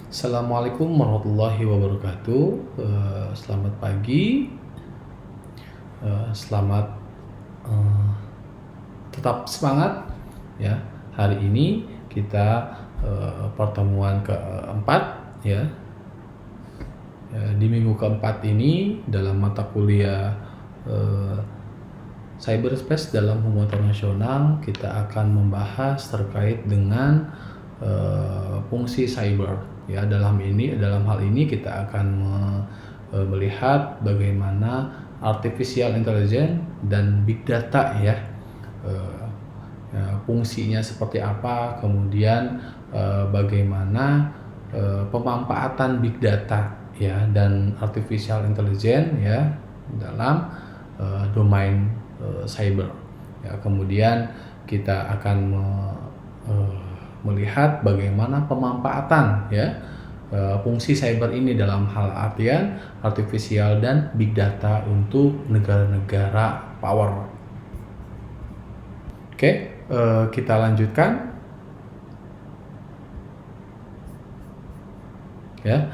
Assalamualaikum warahmatullahi wabarakatuh. Selamat pagi. Selamat eh, tetap semangat ya. Hari ini kita pertemuan keempat ya. Di minggu keempat ini dalam mata kuliah eh, Cyberspace dalam Hubungan Internasional kita akan membahas terkait dengan fungsi cyber ya. Dalam hal ini kita akan melihat bagaimana artificial intelligence dan big data ya, fungsinya seperti apa, kemudian bagaimana pemanfaatan big data ya dan artificial intelligence ya dalam domain cyber ya. Kemudian kita akan melihat bagaimana pemanfaatan ya fungsi cyber ini dalam hal artian artificial dan big data untuk negara-negara power. Oke, kita lanjutkan ya.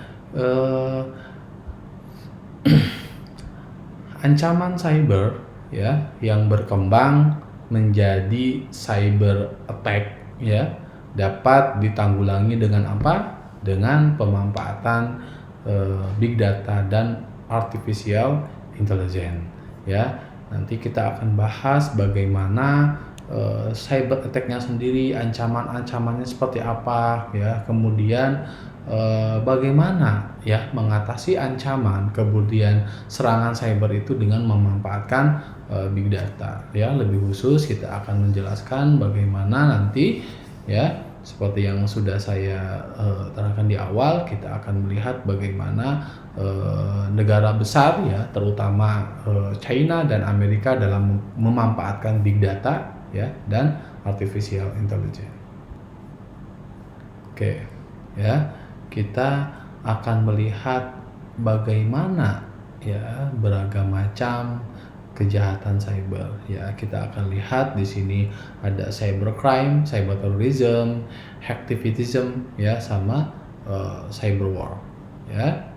Ancaman cyber ya yang berkembang menjadi cyber attack ya dapat ditanggulangi dengan apa? Dengan pemanfaatan big data dan artificial intelligence ya. Nanti kita akan bahas bagaimana cyber attack-nya sendiri, ancaman-ancamannya seperti apa ya. Kemudian bagaimana ya mengatasi ancaman kemudian serangan cyber itu dengan memanfaatkan big data ya. Lebih khusus kita akan menjelaskan bagaimana nanti ya, seperti yang sudah saya terangkan di awal, kita akan melihat bagaimana negara besar ya, terutama China dan Amerika dalam memanfaatkan big data ya dan artificial intelligence. Oke ya, kita akan melihat bagaimana ya beragam macam kejahatan cyber ya. Kita akan lihat di sini ada cybercrime, cyberterrorism, hacktivism ya, sama cyber war ya.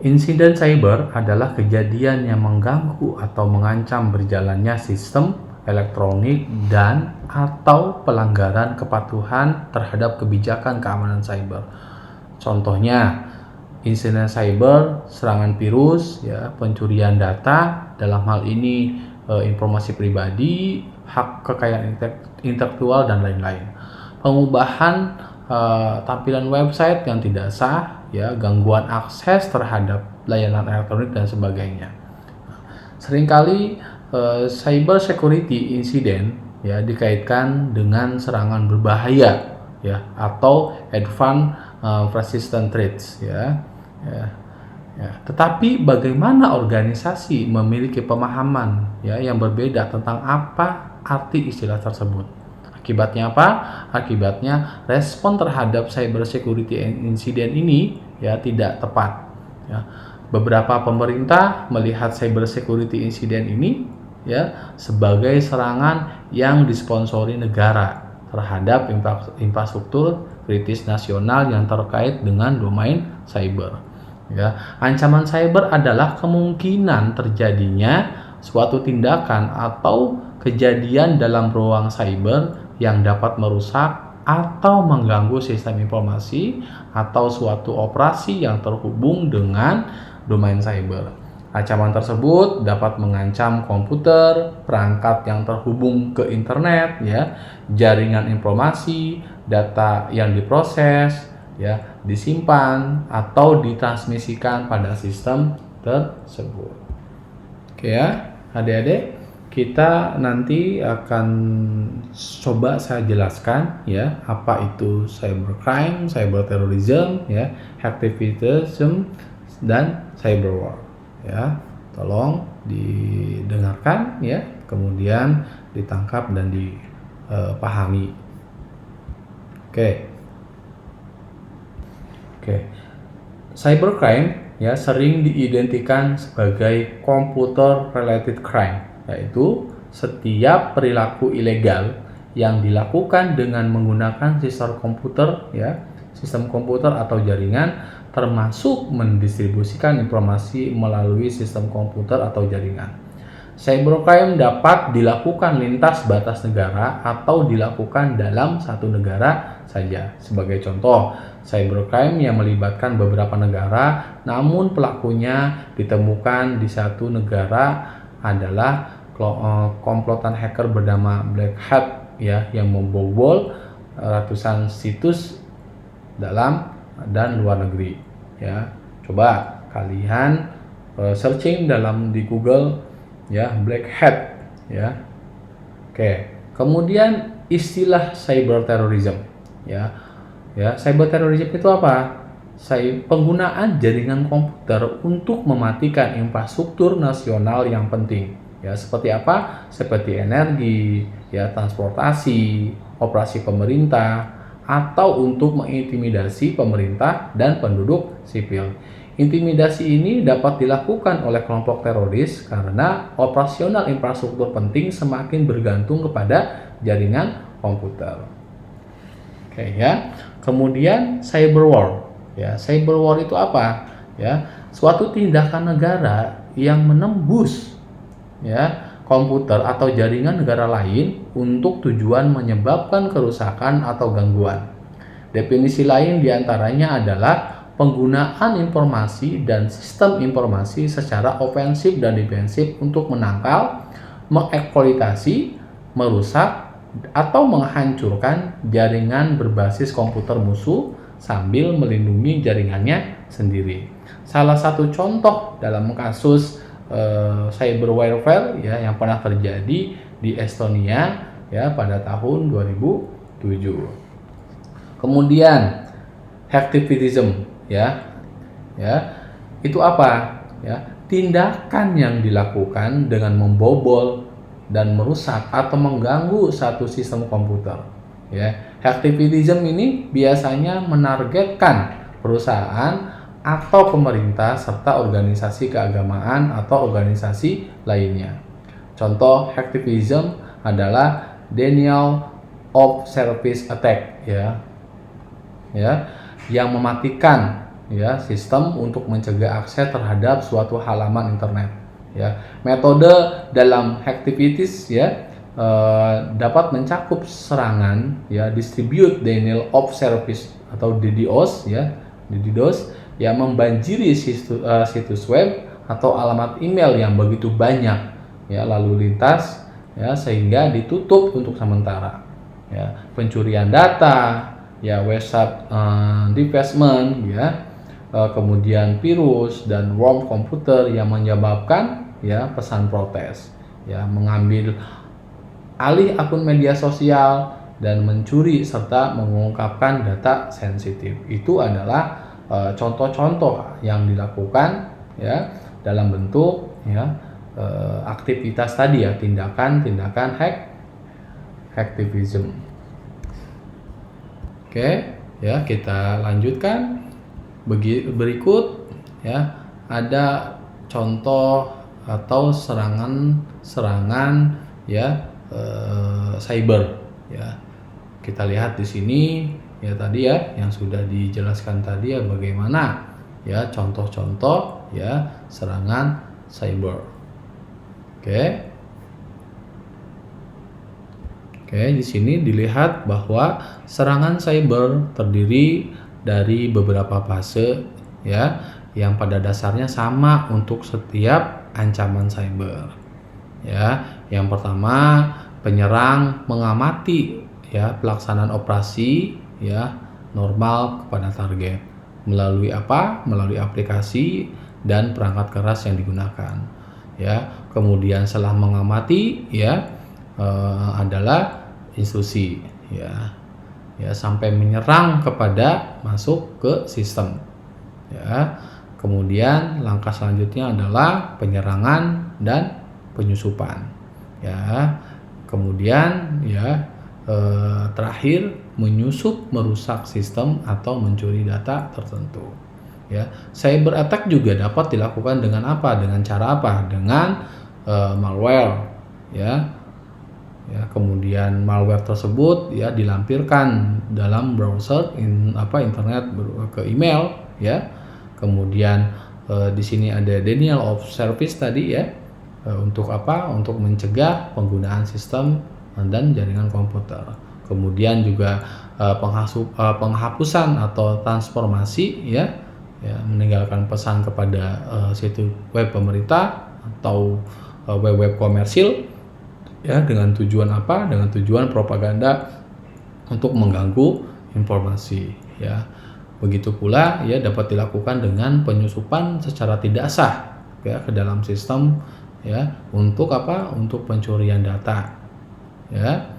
Insiden cyber adalah kejadian yang mengganggu atau mengancam berjalannya sistem elektronik dan atau pelanggaran kepatuhan terhadap kebijakan keamanan cyber. Contohnya, insiden cyber, serangan virus, ya, pencurian data, dalam hal ini informasi pribadi, hak kekayaan intelektual dan lain-lain. Pengubahan tampilan website yang tidak sah, ya, gangguan akses terhadap layanan elektronik dan sebagainya. Seringkali cyber security incident ya dikaitkan dengan serangan berbahaya ya atau advanced persistent threats ya. Tetapi bagaimana organisasi memiliki pemahaman ya yang berbeda tentang apa arti istilah tersebut? Akibatnya apa? Akibatnya respon terhadap cyber security incident ini ya tidak tepat ya. Beberapa pemerintah melihat cyber security incident ini ya sebagai serangan yang disponsori negara terhadap infrastruktur kritis nasional yang terkait dengan domain cyber. Ya, ancaman cyber adalah kemungkinan terjadinya suatu tindakan atau kejadian dalam ruang cyber yang dapat merusak atau mengganggu sistem informasi atau suatu operasi yang terhubung dengan domain cyber. Ancaman tersebut dapat mengancam komputer, perangkat yang terhubung ke internet, ya, jaringan informasi, data yang diproses, ya, disimpan atau ditransmisikan pada sistem tersebut. Oke ya, adik-adik, kita nanti akan coba saya jelaskan ya apa itu cybercrime, cyberterrorism, ya, hacktivism dan cyber war. Ya, tolong didengarkan ya, kemudian ditangkap dan dipahami. Oke. Cybercrime ya sering diidentikan sebagai computer related crime, yaitu setiap perilaku ilegal yang dilakukan dengan menggunakan sistem komputer ya sistem komputer atau jaringan, termasuk mendistribusikan informasi melalui sistem komputer atau jaringan. Cybercrime dapat dilakukan lintas batas negara atau dilakukan dalam satu negara saja. Sebagai contoh, cybercrime yang melibatkan beberapa negara, namun pelakunya ditemukan di satu negara adalah komplotan hacker bernama Black Hat ya, yang membobol ratusan situs dalam dan luar negeri ya. Coba kalian searching di Google ya, Black Hat ya. Oke, kemudian istilah cyber terrorism ya. Cyber terrorism itu apa? Penggunaan jaringan komputer untuk mematikan infrastruktur nasional yang penting ya, seperti apa? Seperti energi ya, transportasi, operasi pemerintah, atau untuk mengintimidasi pemerintah dan penduduk sipil. Intimidasi ini dapat dilakukan oleh kelompok teroris karena operasional infrastruktur penting semakin bergantung kepada jaringan komputer. Oke ya. Kemudian cyber war. Ya, cyber war itu apa? Ya, suatu tindakan negara yang menembus ya komputer atau jaringan negara lain untuk tujuan menyebabkan kerusakan atau gangguan. Definisi lain diantaranya adalah penggunaan informasi dan sistem informasi secara ofensif dan defensif untuk menangkal, mengeksploitasi, merusak, atau menghancurkan jaringan berbasis komputer musuh sambil melindungi jaringannya sendiri. Salah satu contoh dalam kasus cyber warfare ya yang pernah terjadi di Estonia ya pada tahun 2007. Kemudian hacktivism ya itu apa ya? Tindakan yang dilakukan dengan membobol dan merusak atau mengganggu satu sistem komputer ya. Hacktivism ini biasanya menargetkan perusahaan atau pemerintah serta organisasi keagamaan atau organisasi lainnya. Contoh hacktivism adalah denial of service attack ya yang mematikan ya sistem untuk mencegah akses terhadap suatu halaman internet ya. Metode dalam hacktivities ya dapat mencakup serangan ya, distribute denial of service atau DDoS ya, yang membanjiri situs web atau alamat email yang begitu banyak ya lalu lintas ya sehingga ditutup untuk sementara ya. Pencurian data ya, website defacement ya, kemudian virus dan worm komputer yang menyebabkan ya pesan protes ya, mengambil alih akun media sosial dan mencuri serta mengungkapkan data sensitif. Itu adalah contoh-contoh yang dilakukan ya dalam bentuk ya aktivitas tadi ya, tindakan hacktivism. Oke, ya kita lanjutkan. Berikut ya ada contoh atau serangan ya cyber ya. Kita lihat di sini ya tadi ya yang sudah dijelaskan tadi ya bagaimana ya contoh-contoh ya serangan cyber. Oke, di sini dilihat bahwa serangan cyber terdiri dari beberapa fase ya, yang pada dasarnya sama untuk setiap ancaman cyber. Ya, yang pertama penyerang mengamati ya pelaksanaan operasi ya normal kepada target melalui apa? Melalui aplikasi dan perangkat keras yang digunakan. Ya, kemudian setelah mengamati ya adalah instruksi ya sampai menyerang kepada masuk ke sistem ya. Kemudian langkah selanjutnya adalah penyerangan dan penyusupan ya. Kemudian ya terakhir menyusup, merusak sistem atau mencuri data tertentu ya. Cyber attack juga dapat dilakukan dengan apa? Dengan cara apa? Dengan malware ya. ya, kemudian malware tersebut ya dilampirkan dalam browser internet ke email ya. Kemudian di sini ada denial of service tadi ya, untuk apa? Untuk mencegah penggunaan sistem dan jaringan komputer. Kemudian juga penghapusan atau transformasi ya, meninggalkan pesan kepada situs web pemerintah atau web komersil ya, dengan tujuan apa? Dengan tujuan propaganda untuk mengganggu informasi ya. Begitu pula ya dapat dilakukan dengan penyusupan secara tidak sah ya ke dalam sistem ya, untuk apa? Untuk pencurian data ya.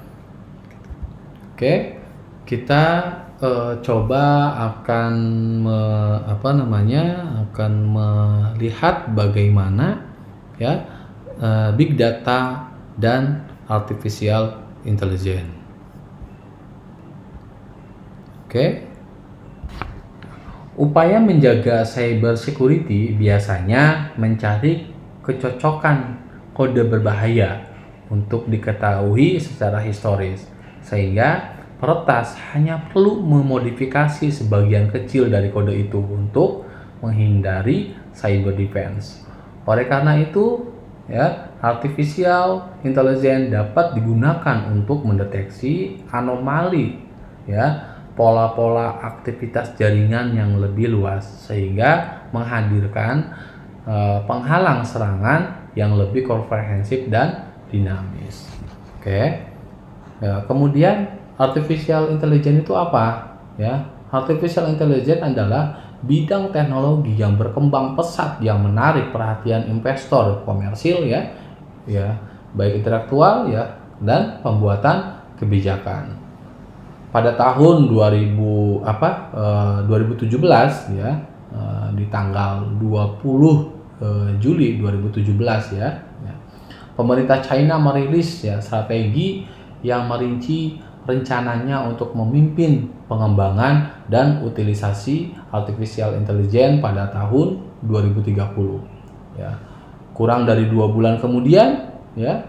Oke, kita coba akan akan melihat bagaimana ya big data dan artificial intelligence. Oke. Upaya menjaga cyber security biasanya mencari kecocokan kode berbahaya untuk diketahui secara historis, sehingga peretas hanya perlu memodifikasi sebagian kecil dari kode itu untuk menghindari cyber defense. Oleh karena itu, ya, artificial intelligence dapat digunakan untuk mendeteksi anomali, ya, pola-pola aktivitas jaringan yang lebih luas, sehingga menghadirkan penghalang serangan yang lebih komprehensif dan dinamis. Oke. Ya, kemudian artificial intelligence itu apa? Ya, artificial intelligence adalah bidang teknologi yang berkembang pesat yang menarik perhatian investor komersil ya, baik intelektual ya dan pembuatan kebijakan. Pada tahun 2017 ya, di tanggal 20 Juli 2017 ya, pemerintah China merilis ya strategi yang merinci rencananya untuk memimpin pengembangan dan utilisasi artificial intelligence pada tahun 2030 ya. Kurang dari 2 bulan kemudian ya,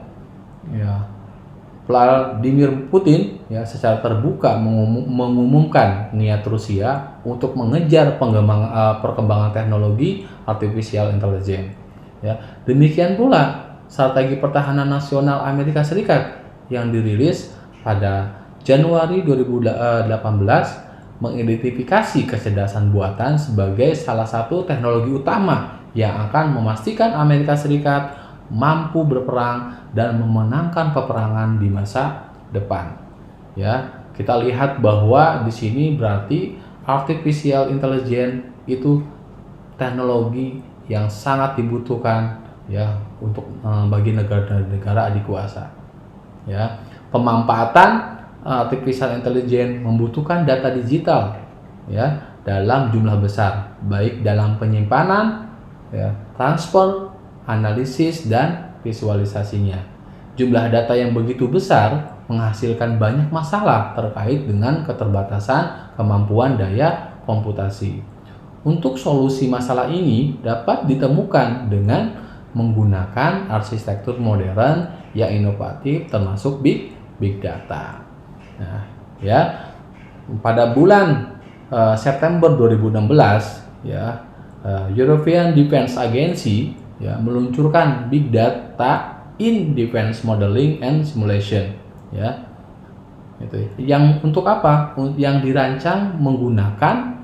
Vladimir Putin ya secara terbuka mengumumkan niat Rusia untuk mengejar perkembangan teknologi artificial intelligence. Ya, demikian pula strategi pertahanan nasional Amerika Serikat yang dirilis pada Januari 2018 mengidentifikasi kecerdasan buatan sebagai salah satu teknologi utama yang akan memastikan Amerika Serikat mampu berperang dan memenangkan peperangan di masa depan. Ya, kita lihat bahwa di sini berarti artificial intelligence itu teknologi yang sangat dibutuhkan ya untuk bagi negara-negara adikuasa. Ya, pemanfaatan artificial intelligence membutuhkan data digital ya dalam jumlah besar, baik dalam penyimpanan, ya, transfer, analisis dan visualisasinya. Jumlah data yang begitu besar menghasilkan banyak masalah terkait dengan keterbatasan kemampuan daya komputasi. Untuk solusi masalah ini dapat ditemukan dengan menggunakan arsitektur modern yang inovatif termasuk big data. Nah, ya, pada bulan September 2016 ya, European Defense Agency ya meluncurkan Big Data in Defense Modeling and Simulation ya. Itu yang untuk apa? Yang dirancang menggunakan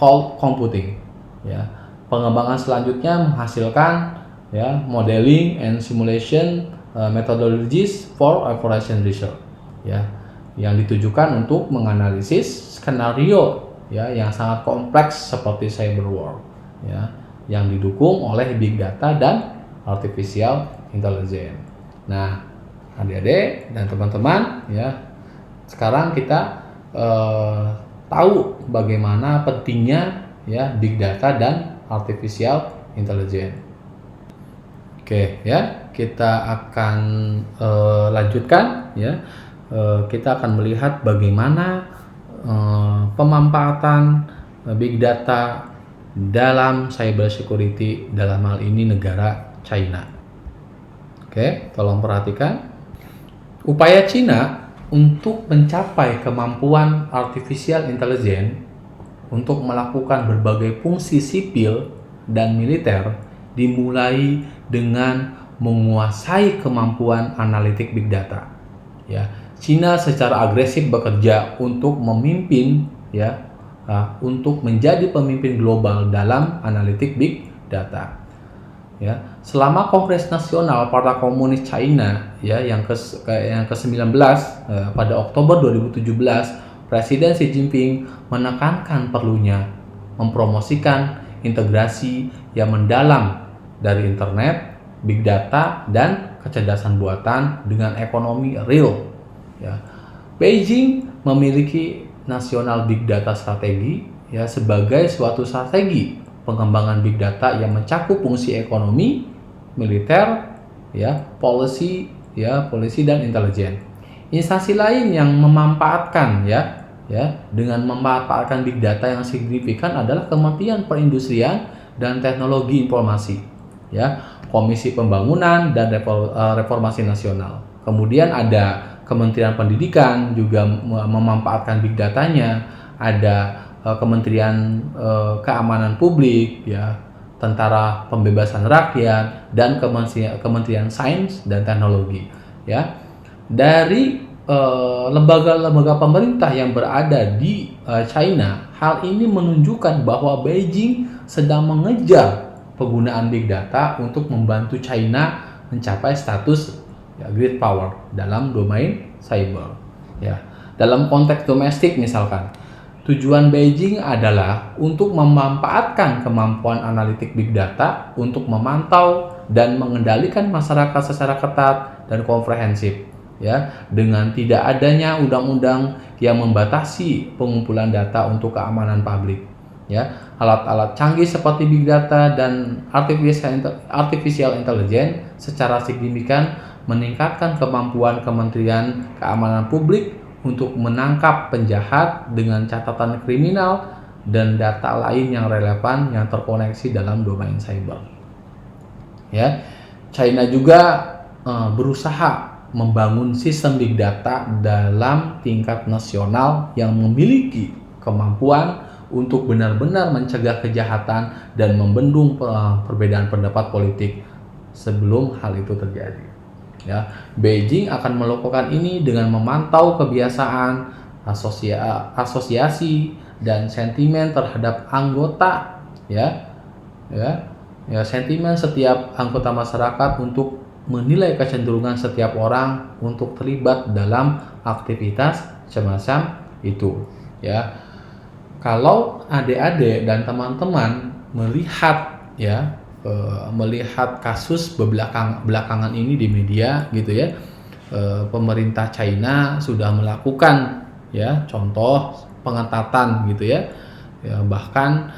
cloud computing ya. Pengembangan selanjutnya menghasilkan ya modeling and simulation methodologies for operation research ya, yang ditujukan untuk menganalisis skenario ya yang sangat kompleks seperti cyber war ya, yang didukung oleh big data dan artificial intelligence. Nah, adik-adik dan teman-teman ya, sekarang kita tahu bagaimana pentingnya ya big data dan artificial intelligence. Oke ya, kita akan lanjutkan ya. Kita akan melihat bagaimana pemanfaatan big data dalam cyber security, dalam hal ini negara China. Oke, tolong perhatikan. Upaya Cina untuk mencapai kemampuan artificial intelligence untuk melakukan berbagai fungsi sipil dan militer dimulai dengan menguasai kemampuan analitik big data. Ya, Cina secara agresif bekerja untuk memimpin untuk menjadi pemimpin global dalam analitik big data. Ya, selama Kongres Nasional Partai Komunis China yang ke-19 pada Oktober 2017, Presiden Xi Jinping menekankan perlunya mempromosikan integrasi yang mendalam dari internet, big data, dan kecerdasan buatan dengan ekonomi real. Ya. Beijing memiliki nasional big data strategi sebagai suatu strategi pengembangan big data yang mencakup fungsi ekonomi, militer, policy dan intelijen. Instansi lain yang memanfaatkan dengan memanfaatkan big data yang signifikan adalah Kementerian Perindustrian dan Teknologi Informasi, Komisi Pembangunan dan Reformasi Nasional. Kemudian ada Kementerian Pendidikan juga memanfaatkan big datanya, ada Kementerian Keamanan Publik, Tentara Pembebasan Rakyat, dan Kementerian Sains dan Teknologi. Dari lembaga-lembaga pemerintah yang berada di China, hal ini menunjukkan bahwa Beijing sedang mengejar penggunaan big data untuk membantu China mencapai status great power dalam domain cyber. Dalam konteks domestik misalkan, tujuan Beijing adalah untuk memanfaatkan kemampuan analitik big data untuk memantau dan mengendalikan masyarakat secara ketat dan komprehensif, dengan tidak adanya undang-undang yang membatasi pengumpulan data untuk keamanan publik. Alat-alat canggih seperti big data dan artificial intelligence secara signifikan meningkatkan kemampuan Kementerian Keamanan Publik untuk menangkap penjahat dengan catatan kriminal dan data lain yang relevan yang terkoneksi dalam domain cyber. China juga berusaha membangun sistem big data dalam tingkat nasional yang memiliki kemampuan untuk benar-benar mencegah kejahatan dan membendung perbedaan pendapat politik sebelum hal itu terjadi. Beijing akan melakukan ini dengan memantau kebiasaan, asosiasi dan sentimen terhadap anggota, sentimen setiap anggota masyarakat untuk menilai kecenderungan setiap orang untuk terlibat dalam aktivitas semacam itu. Kalau adik-adik dan teman-teman melihat melihat kasus belakangan ini di media pemerintah China sudah melakukan contoh pengetatan bahkan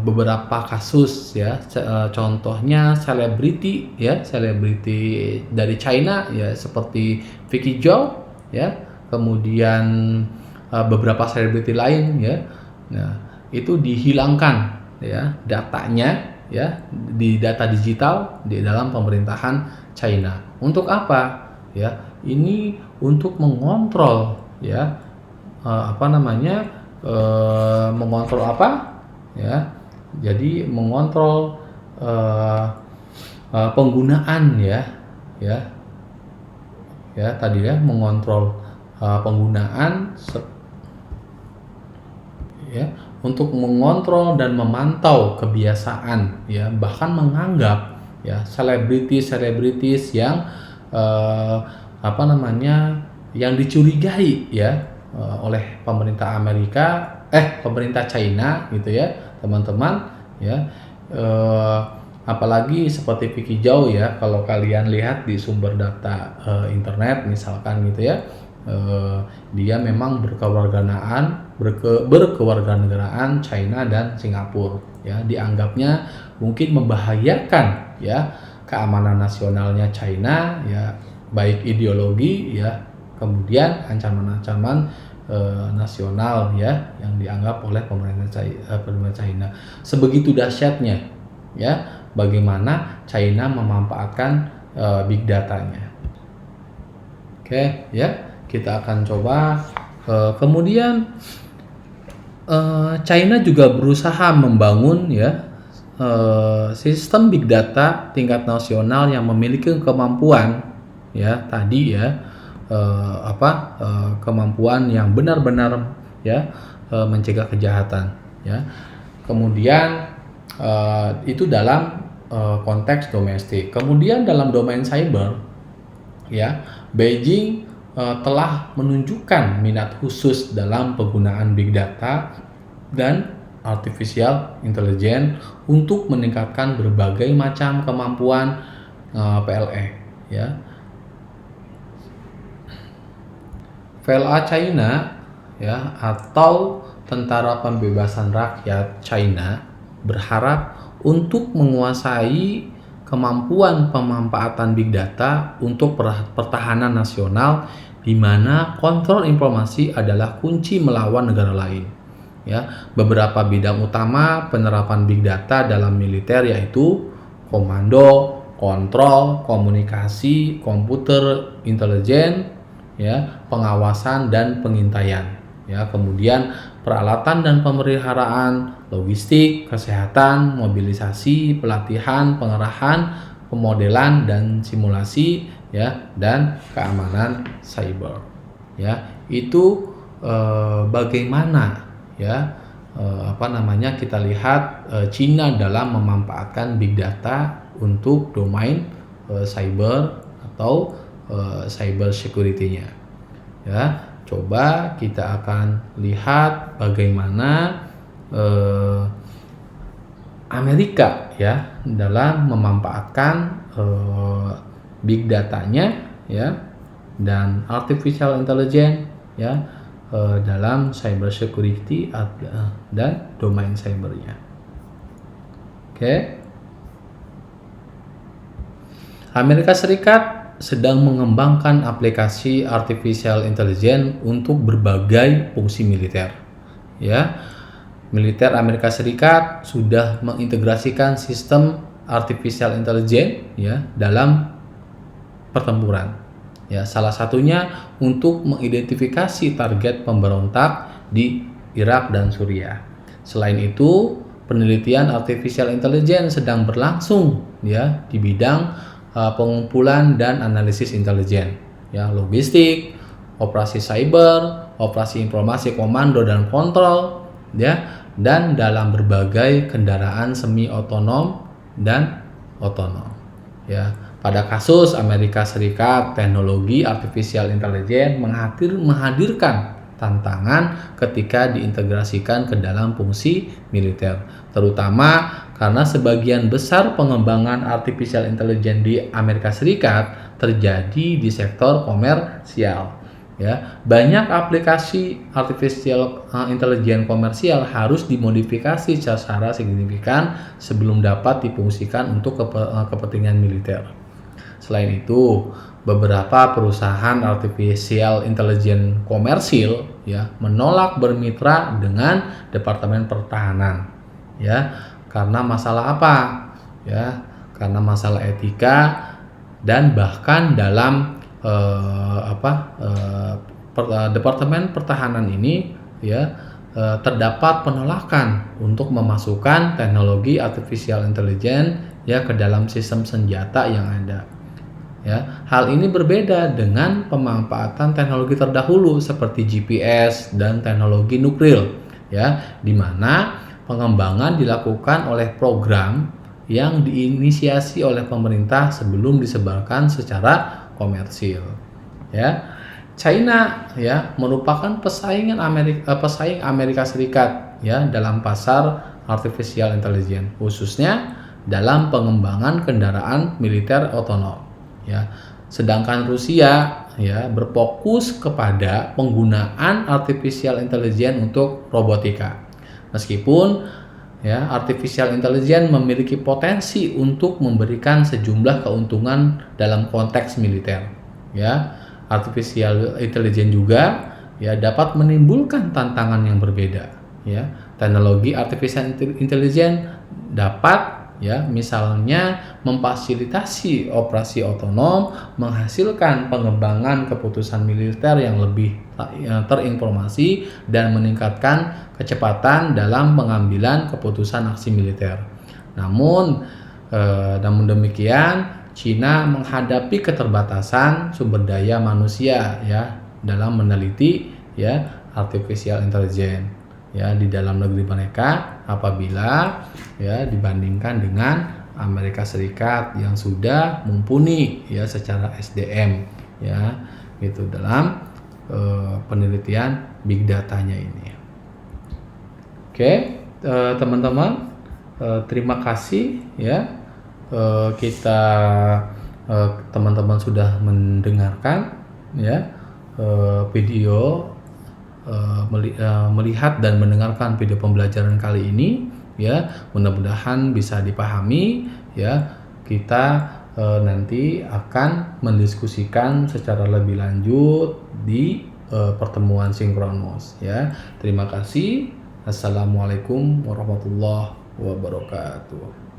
beberapa kasus contohnya selebriti dari China seperti Vicky Zhou kemudian beberapa selebriti lain itu dihilangkan datanya di data digital di dalam pemerintahan China. Untuk apa? Ini untuk mengontrol mengontrol apa? Jadi mengontrol penggunaan mengontrol penggunaan untuk mengontrol dan memantau kebiasaan bahkan menganggap selebritis yang yang dicurigai oleh pemerintah pemerintah China teman-teman apalagi seperti Vicky Zhou kalau kalian lihat di sumber data internet misalkan dia memang berkewarganegaraan China dan Singapura dianggapnya mungkin membahayakan keamanan nasionalnya China baik ideologi kemudian ancaman-ancaman nasional yang dianggap oleh pemerintah China. Sebegitu dahsyatnya bagaimana China memanfaatkan big datanya. Oke, ya, kita akan coba. Kemudian China juga berusaha membangun ya sistem big data tingkat nasional yang memiliki kemampuan ya tadi ya kemampuan yang benar-benar ya mencegah kejahatan ya. Kemudian itu dalam konteks domestik. Kemudian dalam domain cyber ya, Beijing telah menunjukkan minat khusus dalam penggunaan big data dan artificial intelligence untuk meningkatkan berbagai macam kemampuan PLA ya. PLA China ya atau Tentara Pembebasan Rakyat China berharap untuk menguasai kemampuan pemanfaatan big data untuk pertahanan nasional, di mana kontrol informasi adalah kunci melawan negara lain. Ya, beberapa bidang utama penerapan big data dalam militer yaitu komando, kontrol, komunikasi, komputer, intelijen, ya, pengawasan dan pengintaian. Ya, kemudian peralatan dan pemeliharaan, logistik, kesehatan, mobilisasi, pelatihan, pengerahan, pemodelan dan simulasi ya, dan keamanan cyber. Ya, itu bagaimana ya kita lihat Cina dalam memanfaatkan big data untuk domain cyber atau cyber security-nya. Ya, coba kita akan lihat bagaimana Amerika ya dalam memanfaatkan big datanya ya dan artificial intelligence ya dalam cyber security dan domain cybernya. Oke. Amerika Serikat sedang mengembangkan aplikasi artificial intelligence untuk berbagai fungsi militer. Ya, militer Amerika Serikat sudah mengintegrasikan sistem artificial intelligence ya dalam pertempuran. Ya, salah satunya untuk mengidentifikasi target pemberontak di Irak dan Suriah. Selain itu, penelitian artificial intelligence sedang berlangsung ya di bidang pengumpulan dan analisis intelijen, ya, logistik, operasi cyber, operasi informasi komando dan kontrol, ya, dan dalam berbagai kendaraan semi otonom dan otonom. Ya, pada kasus Amerika Serikat, teknologi artificial intelligence menghadirkan tantangan ketika diintegrasikan ke dalam fungsi militer, terutama karena sebagian besar pengembangan artificial intelligence di Amerika Serikat terjadi di sektor komersial. Ya, banyak aplikasi artificial intelligence komersial harus dimodifikasi secara signifikan sebelum dapat difungsikan untuk kepentingan militer. Selain itu, beberapa perusahaan artificial intelligence komersil ya menolak bermitra dengan Departemen Pertahanan. Ya, karena masalah apa? Ya, karena masalah etika dan bahkan dalam Departemen Pertahanan ini ya terdapat penolakan untuk memasukkan teknologi artificial intelligence ya ke dalam sistem senjata yang ada. Ya, hal ini berbeda dengan pemanfaatan teknologi terdahulu seperti GPS dan teknologi nuklir ya, di mana pengembangan dilakukan oleh program yang diinisiasi oleh pemerintah sebelum disebarkan secara komersil. Ya, China ya merupakan pesaing Amerika Serikat ya dalam pasar artificial intelligence, khususnya dalam pengembangan kendaraan militer otonom. Ya, sedangkan Rusia ya berfokus kepada penggunaan artificial intelligence untuk robotika. Meskipun ya artificial intelligence memiliki potensi untuk memberikan sejumlah keuntungan dalam konteks militer. Ya, artificial intelligence juga ya dapat menimbulkan tantangan yang berbeda. Ya, teknologi artificial intelligence dapat ya, misalnya memfasilitasi operasi otonom, menghasilkan pengembangan keputusan militer yang lebih terinformasi dan meningkatkan kecepatan dalam pengambilan keputusan aksi militer. Namun demikian, Cina menghadapi keterbatasan sumber daya manusia ya dalam meneliti ya artificial intelligence ya di dalam negeri mereka apabila ya dibandingkan dengan Amerika Serikat yang sudah mumpuni ya secara SDM ya gitu dalam penelitian big datanya ini. Oke, teman-teman, terima kasih ya kita teman-teman sudah mendengarkan ya video melihat dan mendengarkan video pembelajaran kali ini ya, mudah-mudahan bisa dipahami ya. Kita nanti akan mendiskusikan secara lebih lanjut di pertemuan sinkronus ya. Terima kasih. Assalamualaikum warahmatullahi wabarakatuh.